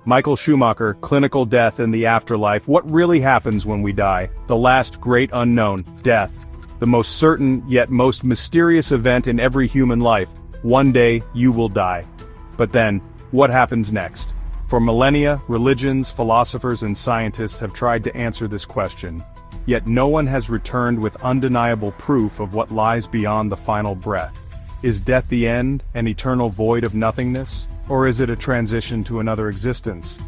Michael Schumacher, Clinical Death and the Afterlife. What really happens when we die? The last great unknown, death. The most certain, yet most mysterious event in every human life. One day, you will die. But then, what happens next? For millennia, religions, philosophers, and scientists have tried to answer this question. Yet no one has returned with undeniable proof of what lies beyond the final breath. Is death the end, an eternal void of nothingness? Or is it a transition to another existence?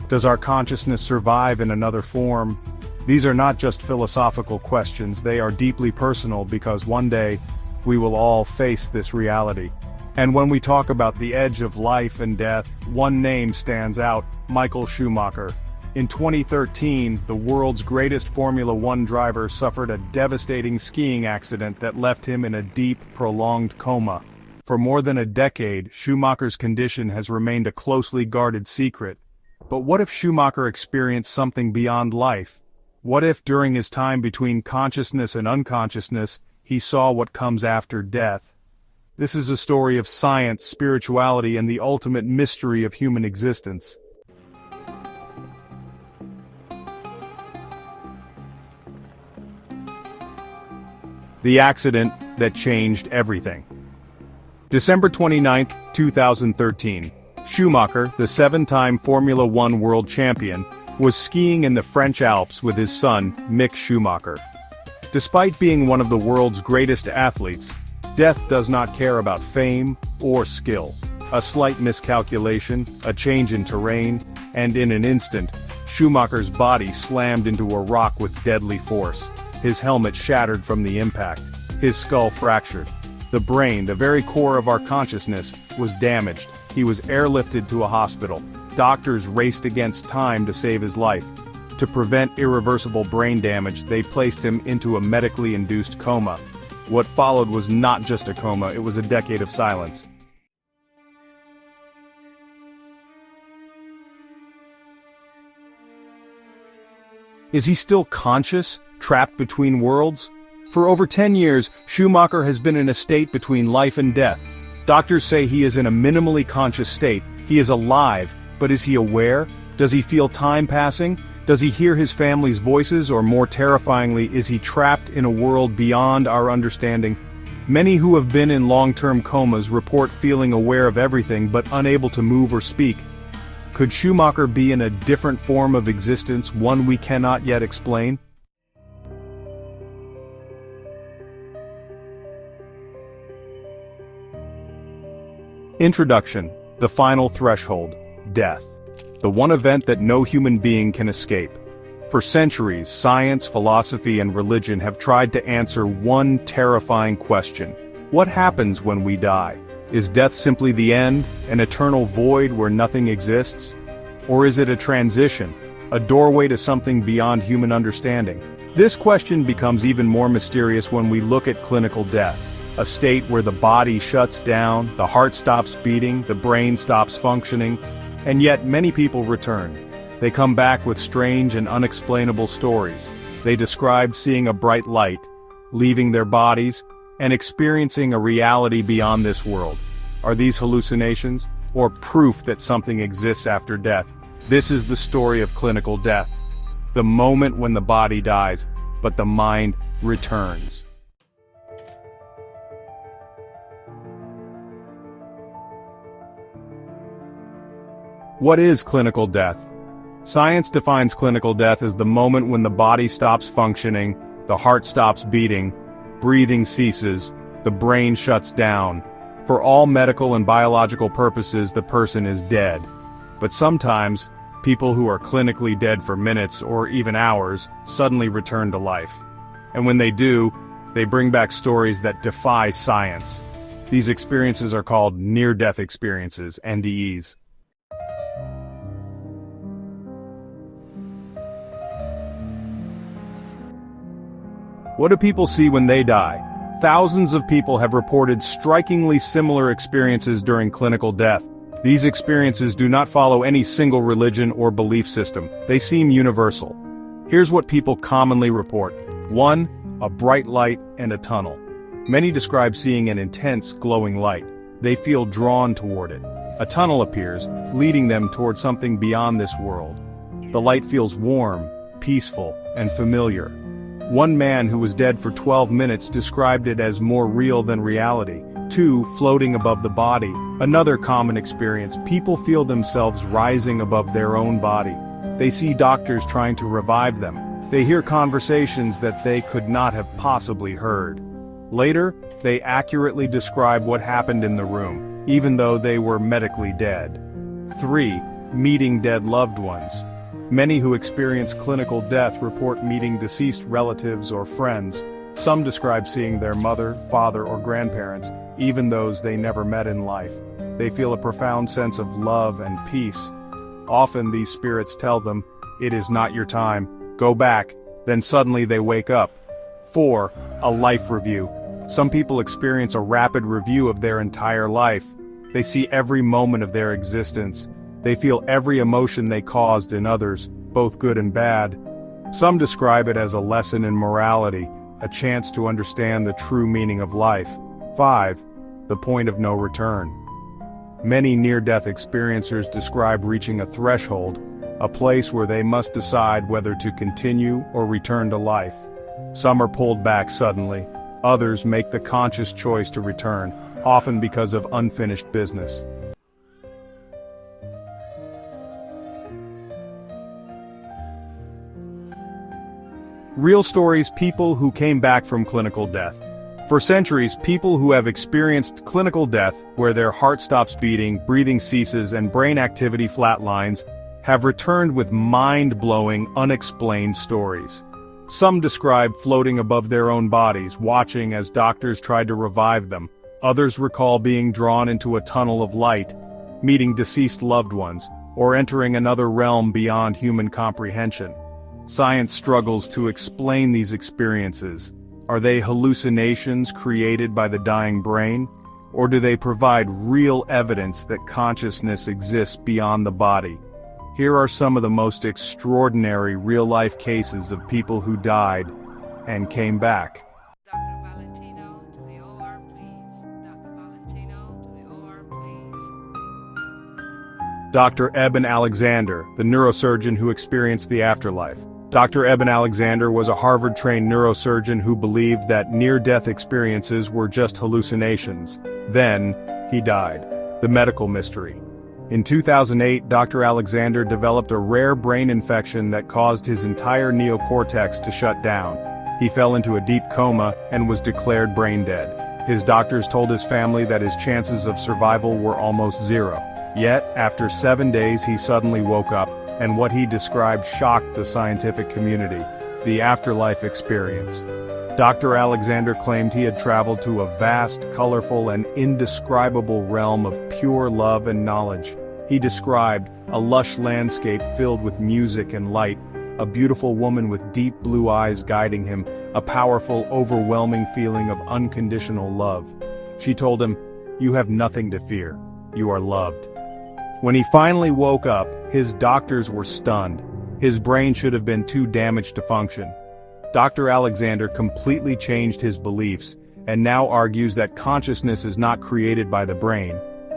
Does our consciousness survive in another form? These are not just philosophical questions, they are deeply personal because one day, we will all face this reality. And when we talk about the edge of life and death, one name stands out: Michael Schumacher. In 2013, the world's greatest Formula One driver suffered a devastating skiing accident that left him in a deep, prolonged coma. For more than a decade, Schumacher's condition has remained a closely guarded secret. But what if Schumacher experienced something beyond life? What if, during his time between consciousness and unconsciousness, he saw what comes after death? This is a story of science, spirituality, and the ultimate mystery of human existence. The accident that changed everything. December 29, 2013. Schumacher, the seven-time Formula One world champion, was skiing in the French Alps with his son, Mick Schumacher. Despite being one of the world's greatest athletes, death does not care about fame or skill. A slight miscalculation, a change in terrain, and in an instant, Schumacher's body slammed into a rock with deadly force. His helmet shattered from the impact. His skull fractured. The brain, the very core of our consciousness, was damaged. He was airlifted to a hospital. Doctors raced against time to save his life. To prevent irreversible brain damage, they placed him into a medically induced coma. What followed was not just a coma, it was a decade of silence. Is he still conscious, trapped between worlds? For over 10 years, Schumacher has been in a state between life and death. Doctors say he is in a minimally conscious state. He is alive, but is he aware? Does he feel time passing? Does he hear his family's voices, or more terrifyingly, is he trapped in a world beyond our understanding? Many who have been in long-term comas report feeling aware of everything but unable to move or speak. Could Schumacher be in a different form of existence, one we cannot yet explain? Introduction. The final threshold. Death. The one event that no human being can escape. For centuries, science, philosophy, and religion have tried to answer one terrifying question. What happens when we die? Is death simply the end, an eternal void where nothing exists? Or is it a transition, a doorway to something beyond human understanding? This question becomes even more mysterious when we look at clinical death. A state where the body shuts down, the heart stops beating, the brain stops functioning, and yet many people return. They come back with strange and unexplainable stories. They describe seeing a bright light, leaving their bodies, and experiencing a reality beyond this world. Are these hallucinations, or proof that something exists after death? This is the story of clinical death. The moment when the body dies, but the mind returns. What is clinical death? Science defines clinical death as the moment when the body stops functioning, the heart stops beating, breathing ceases, the brain shuts down. For all medical and biological purposes, the person is dead. But sometimes, people who are clinically dead for minutes or even hours suddenly return to life. And when they do, they bring back stories that defy science. These experiences are called near-death experiences, NDEs. What do people see when they die? Thousands of people have reported strikingly similar experiences during clinical death. These experiences do not follow any single religion or belief system. They seem universal. Here's what people commonly report. 1. A bright light and a tunnel. Many describe seeing an intense, glowing light. They feel drawn toward it. A tunnel appears, leading them toward something beyond this world. The light feels warm, peaceful, and familiar. One man who was dead for 12 minutes described it as more real than reality. 2. Floating above the body. Another common experience, people feel themselves rising above their own body. They see doctors trying to revive them. They hear conversations that they could not have possibly heard. Later, they accurately describe what happened in the room, even though they were medically dead. 3. Meeting dead loved ones. Many who experience clinical death report meeting deceased relatives or friends. Some describe seeing their mother, father, or grandparents, even those they never met in life. They feel a profound sense of love and peace. Often these spirits tell them, "It is not your time, go back," then suddenly they wake up. 4. A life review. Some people experience a rapid review of their entire life. They see every moment of their existence. They feel every emotion they caused in others, both good and bad. Some describe it as a lesson in morality, a chance to understand the true meaning of life. 5. The point of no return. Many near-death experiencers describe reaching a threshold, a place where they must decide whether to continue or return to life. Some are pulled back suddenly. Others make the conscious choice to return, often because of unfinished business. Real stories, people who came back from clinical death. For centuries, people who have experienced clinical death, where their heart stops beating, breathing ceases, and brain activity flatlines, have returned with mind-blowing, unexplained stories. Some describe floating above their own bodies, watching as doctors tried to revive them. Others recall being drawn into a tunnel of light, meeting deceased loved ones, or entering another realm beyond human comprehension. Science struggles to explain these experiences. Are they hallucinations created by the dying brain? Or do they provide real evidence that consciousness exists beyond the body? Here are some of the most extraordinary real-life cases of people who died and came back. Dr. Valentino to the OR, please. Dr. Valentino to the OR, please. Dr. Eben Alexander, the neurosurgeon who experienced the afterlife. Dr. Eben Alexander was a Harvard-trained neurosurgeon who believed that near-death experiences were just hallucinations. Then, he died. The medical mystery. In 2008, Dr. Alexander developed a rare brain infection that caused his entire neocortex to shut down. He fell into a deep coma and was declared brain dead. His doctors told his family that his chances of survival were almost zero. Yet, after 7 days he suddenly woke up, and what he described shocked the scientific community: the afterlife experience. Dr. Alexander claimed he had traveled to a vast, colorful, and indescribable realm of pure love and knowledge. He described a lush landscape filled with music and light, a beautiful woman with deep blue eyes guiding him, a powerful, overwhelming feeling of unconditional love. She told him, "You have nothing to fear. You are loved." When he finally woke up, his doctors were stunned. His brain should have been too damaged to function. Dr. Alexander completely changed his beliefs, and now argues that consciousness is not created by the brain.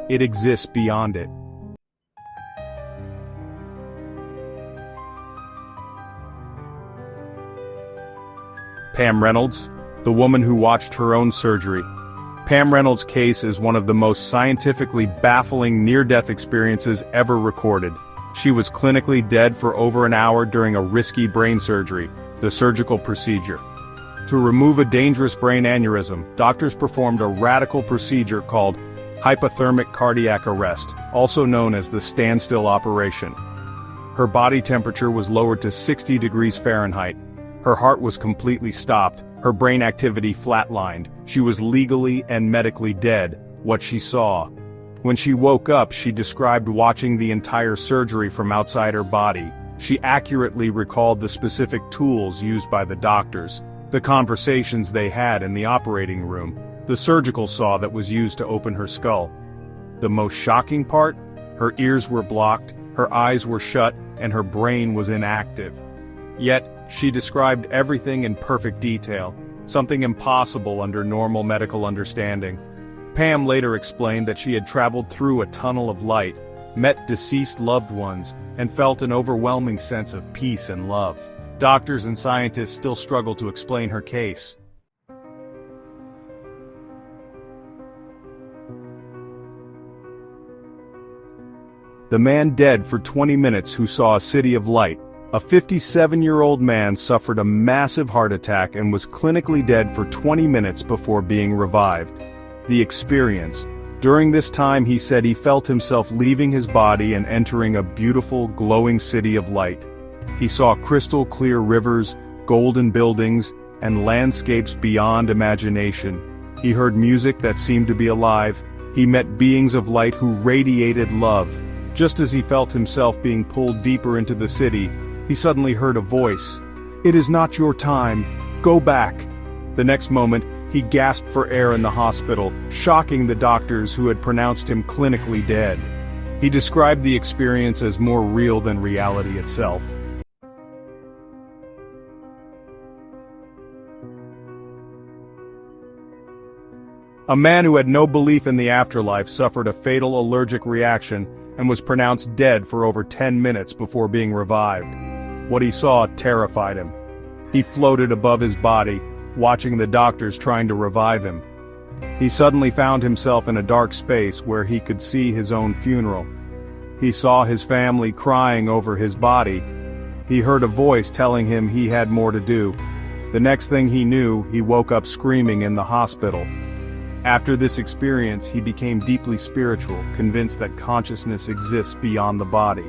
It exists beyond it. Pam Reynolds, the woman who watched her own surgery. Pam Reynolds' case is one of the most scientifically baffling near-death experiences ever recorded. She was clinically dead for over an hour during a risky brain surgery, the surgical procedure. To remove a dangerous brain aneurysm, doctors performed a radical procedure called hypothermic cardiac arrest, also known as the standstill operation. Her body temperature was lowered to 60 degrees Fahrenheit. Her heart was completely stopped. Her brain activity flatlined. She was legally and medically dead, what she saw. When she woke up, she described watching the entire surgery from outside her body. She accurately recalled the specific tools used by the doctors, the conversations they had in the operating room, the surgical saw that was used to open her skull. The most shocking part? Her ears were blocked, her eyes were shut, and her brain was inactive. Yet, she described everything in perfect detail, something impossible under normal medical understanding. Pam later explained that she had traveled through a tunnel of light, met deceased loved ones, and felt an overwhelming sense of peace and love. Doctors and scientists still struggle to explain her case. The man dead for 20 minutes who saw a city of light. A 57-year-old man suffered a massive heart attack and was clinically dead for 20 minutes before being revived. The experience. During this time he said he felt himself leaving his body and entering a beautiful, glowing city of light. He saw crystal-clear rivers, golden buildings, and landscapes beyond imagination. He heard music that seemed to be alive. He met beings of light who radiated love. Just as he felt himself being pulled deeper into the city, he suddenly heard a voice. "It is not your time. Go back." The next moment, he gasped for air in the hospital, shocking the doctors who had pronounced him clinically dead. He described the experience as more real than reality itself. A man who had no belief in the afterlife suffered a fatal allergic reaction and was pronounced dead for over 10 minutes before being revived. What he saw terrified him. He floated above his body, watching the doctors trying to revive him. He suddenly found himself in a dark space where he could see his own funeral. He saw his family crying over his body. He heard a voice telling him he had more to do. The next thing he knew, he woke up screaming in the hospital. After this experience, he became deeply spiritual, convinced that consciousness exists beyond the body.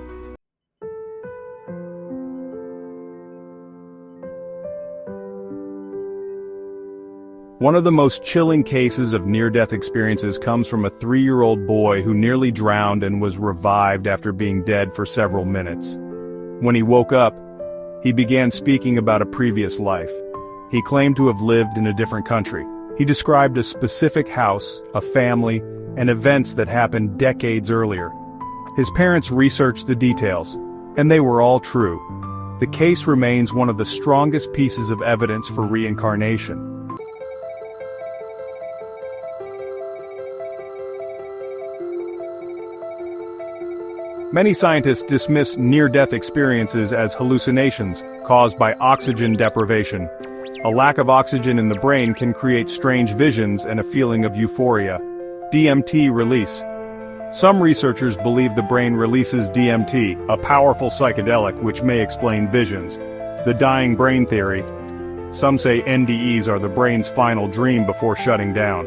One of the most chilling cases of near-death experiences comes from a 3-year-old boy who nearly drowned and was revived after being dead for several minutes. When he woke up, he began speaking about a previous life. He claimed to have lived in a different country. He described a specific house, a family, and events that happened decades earlier. His parents researched the details, and they were all true. The case remains one of the strongest pieces of evidence for reincarnation. Many scientists dismiss near-death experiences as hallucinations caused by oxygen deprivation. A lack of oxygen in the brain can create strange visions and a feeling of euphoria. DMT release. Some researchers believe the brain releases DMT, a powerful psychedelic which may explain visions. The dying brain theory. Some say NDEs are the brain's final dream before shutting down.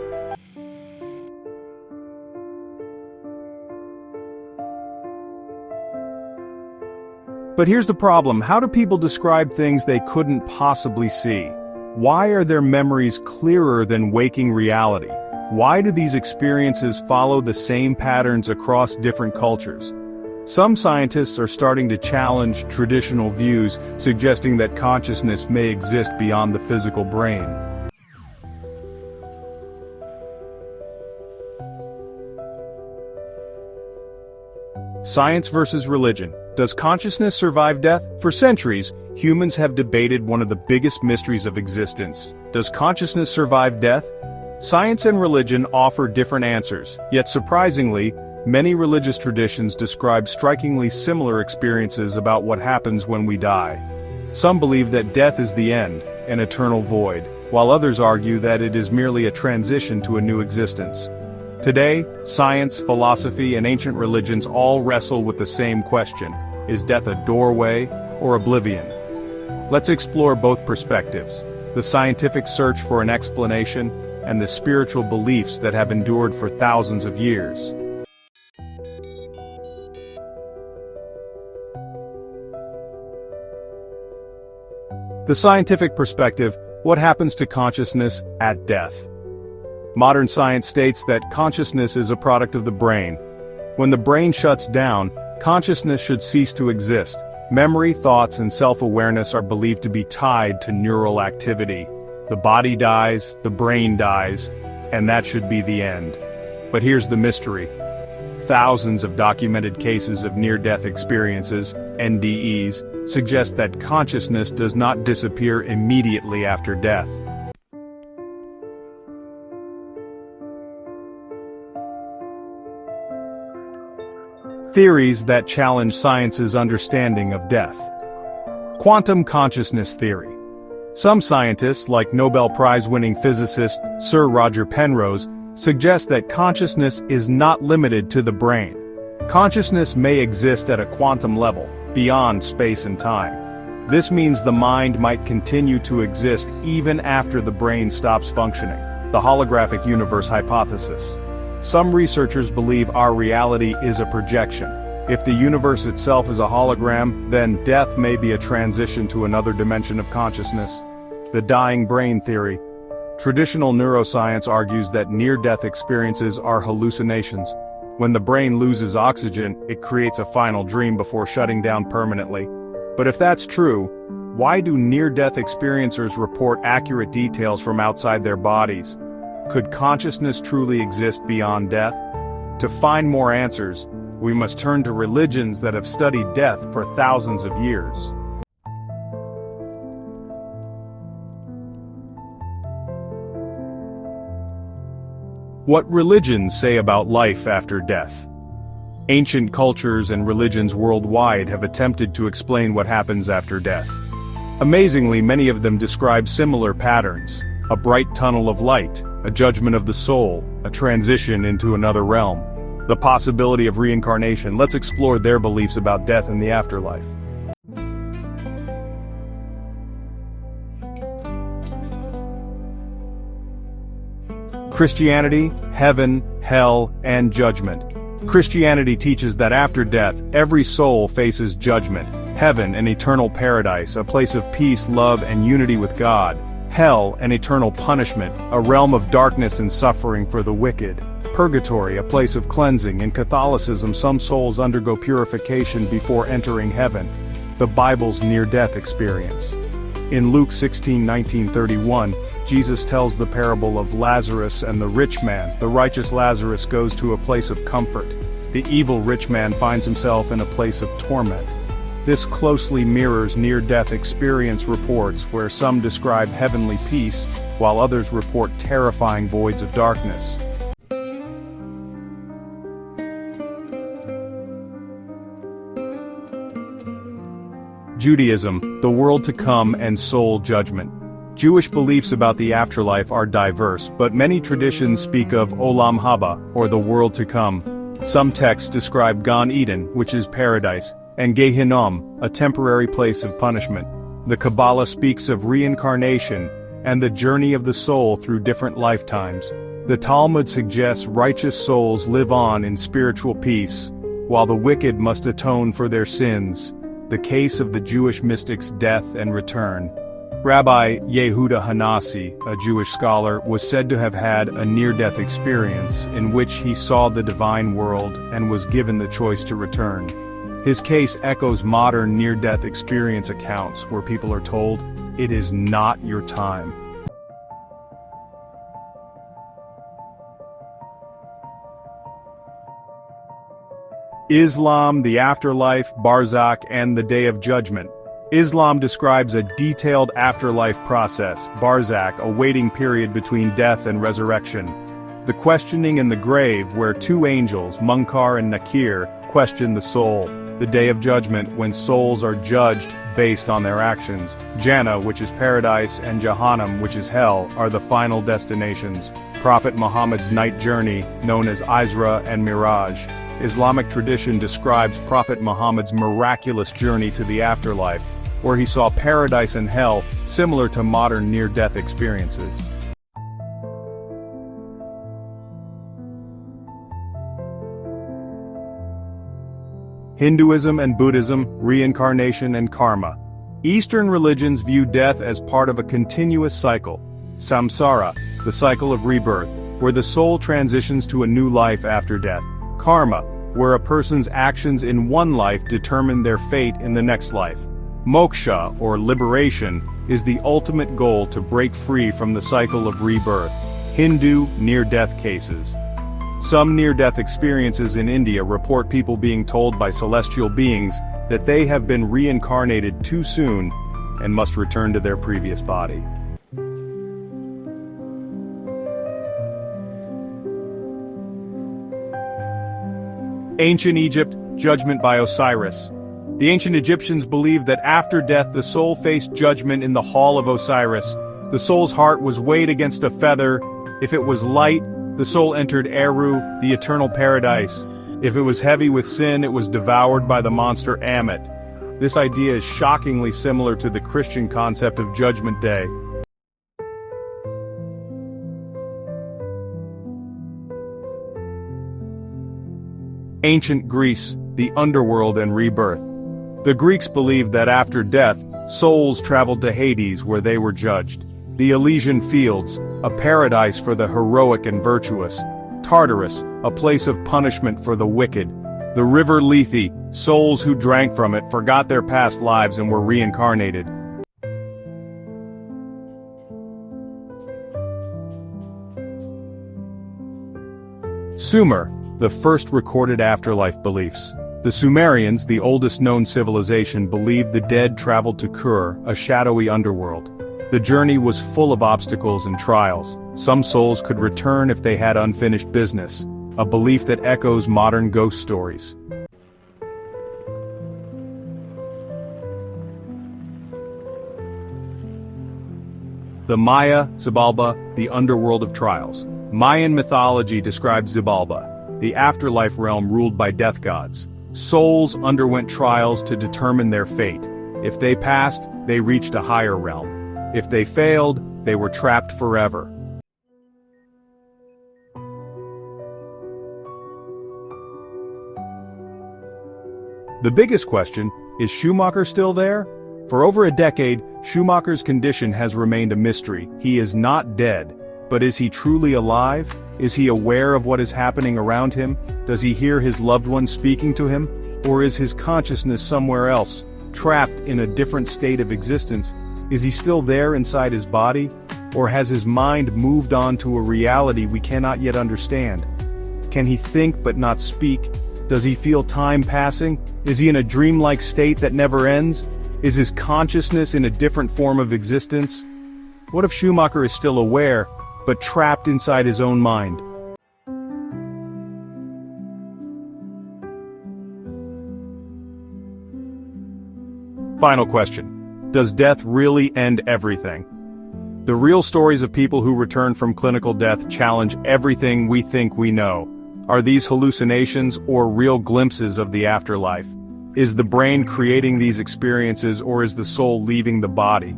But here's the problem: how do people describe things they couldn't possibly see? Why are their memories clearer than waking reality? Why do these experiences follow the same patterns across different cultures? Some scientists are starting to challenge traditional views, suggesting that consciousness may exist beyond the physical brain. Science versus religion. Does consciousness survive death? For centuries, humans have debated one of the biggest mysteries of existence. Does consciousness survive death? Science and religion offer different answers, yet surprisingly, many religious traditions describe strikingly similar experiences about what happens when we die. Some believe that death is the end, an eternal void, while others argue that it is merely a transition to a new existence. Today, science, philosophy, and ancient religions all wrestle with the same question: is death a doorway or oblivion? Let's explore both perspectives: the scientific search for an explanation and the spiritual beliefs that have endured for thousands of years. The scientific perspective: what happens to consciousness at death? Modern science states that consciousness is a product of the brain. When the brain shuts down, consciousness should cease to exist. Memory, thoughts, and self-awareness are believed to be tied to neural activity. The body dies, the brain dies, and that should be the end. But here's the mystery. Thousands of documented cases of near-death experiences, NDEs, suggest that consciousness does not disappear immediately after death. Theories that challenge science's understanding of death. Quantum consciousness theory. Some scientists, like Nobel Prize-winning physicist Sir Roger Penrose, suggest that consciousness is not limited to the brain. Consciousness may exist at a quantum level, beyond space and time. This means the mind might continue to exist even after the brain stops functioning, the holographic universe hypothesis. Some researchers believe our reality is a projection. If the universe itself is a hologram, then death may be a transition to another dimension of consciousness. The dying brain theory. Traditional neuroscience argues that near-death experiences are hallucinations. When the brain loses oxygen, it creates a final dream before shutting down permanently. But if that's true, why do near-death experiencers report accurate details from outside their bodies? Could consciousness truly exist beyond death? To find more answers, we must turn to religions that have studied death for thousands of years. What religions say about life after death? Ancient cultures and religions worldwide have attempted to explain what happens after death. Amazingly, many of them describe similar patterns: a bright tunnel of light, a judgment of the soul, a transition into another realm, the possibility of reincarnation. Let's explore their beliefs about death and the afterlife. Christianity, heaven, hell, and judgment. Christianity teaches that after death, every soul faces judgment. Heaven, an eternal paradise, a place of peace, love, and unity with God. Hell, an eternal punishment, a realm of darkness and suffering for the wicked. Purgatory, a place of cleansing. In Catholicism, some souls undergo purification before entering heaven. The Bible's near-death experience. In Luke 16:19-31, Jesus tells the parable of Lazarus and the rich man. The righteous Lazarus goes to a place of comfort. The evil rich man finds himself in a place of torment. This closely mirrors near-death experience reports, where some describe heavenly peace, while others report terrifying voids of darkness. Judaism, the world to come and soul judgment. Jewish beliefs about the afterlife are diverse, but many traditions speak of Olam Haba, or the world to come. Some texts describe Gan Eden, which is paradise, and Gehinnom, a temporary place of punishment. The Kabbalah speaks of reincarnation and the journey of the soul through different lifetimes. The Talmud suggests righteous souls live on in spiritual peace, while the wicked must atone for their sins. The case of the Jewish mystics' death and return. Rabbi Yehuda Hanassi, a Jewish scholar, was said to have had a near-death experience in which he saw the divine world and was given the choice to return. His case echoes modern near-death experience accounts where people are told, "It is not your time." Islam, the afterlife, Barzakh, and the Day of Judgment. Islam describes a detailed afterlife process, Barzakh, a waiting period between death and resurrection. The questioning in the grave, where two angels, Munkar and Nakir, question the soul. The Day of Judgment, when souls are judged based on their actions. Jannah, which is paradise, and Jahannam, which is hell, are the final destinations. Prophet Muhammad's night journey, known as Isra and Miraj. Islamic tradition describes Prophet Muhammad's miraculous journey to the afterlife, where he saw paradise and hell, similar to modern near-death experiences. Hinduism and Buddhism, reincarnation and karma. Eastern religions view death as part of a continuous cycle. Samsara, the cycle of rebirth, where the soul transitions to a new life after death. Karma, where a person's actions in one life determine their fate in the next life. Moksha, or liberation, is the ultimate goal to break free from the cycle of rebirth. Hindu near-death cases. Some near-death experiences in India report people being told by celestial beings that they have been reincarnated too soon and must return to their previous body. Ancient Egypt, judgment by Osiris. The ancient Egyptians believed that after death the soul faced judgment in the hall of Osiris. The soul's heart was weighed against a feather. If it was light, the soul entered Eru, the eternal paradise. If it was heavy with sin, it was devoured by the monster Ammit. This idea is shockingly similar to the Christian concept of Judgment Day. Ancient Greece, the underworld and rebirth. The Greeks believed that after death, souls traveled to Hades where they were judged. The Elysian Fields, a paradise for the heroic and virtuous. Tartarus, a place of punishment for the wicked. The river Lethe, souls who drank from it forgot their past lives and were reincarnated. Sumer, the first recorded afterlife beliefs. The Sumerians, the oldest known civilization, believed the dead traveled to Kur, a shadowy underworld. The journey was full of obstacles and trials. Some souls could return if they had unfinished business, a belief that echoes modern ghost stories. The Maya, Xibalba, the underworld of trials. Mayan mythology describes Xibalba, the afterlife realm ruled by death gods. Souls underwent trials to determine their fate. If they passed, they reached a higher realm. If they failed, they were trapped forever. The biggest question, is Schumacher still there? For over a decade, Schumacher's condition has remained a mystery. He is not dead, but is he truly alive? Is he aware of what is happening around him? Does he hear his loved ones speaking to him? Or is his consciousness somewhere else, trapped in a different state of existence? Is he still there inside his body? Or has his mind moved on to a reality we cannot yet understand? Can he think but not speak? Does he feel time passing? Is he in a dreamlike state that never ends? Is his consciousness in a different form of existence? What if Schumacher is still aware, but trapped inside his own mind? Final question. Does death really end everything? The real stories of people who return from clinical death challenge everything we think we know. Are these hallucinations or real glimpses of the afterlife? Is the brain creating these experiences or is the soul leaving the body?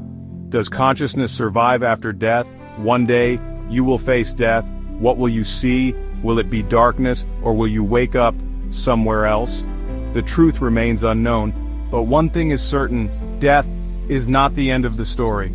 Does consciousness survive after death? One day, you will face death. What will you see? Will it be darkness, or will you wake up somewhere else? The truth remains unknown, but one thing is certain: death is not the end of the story.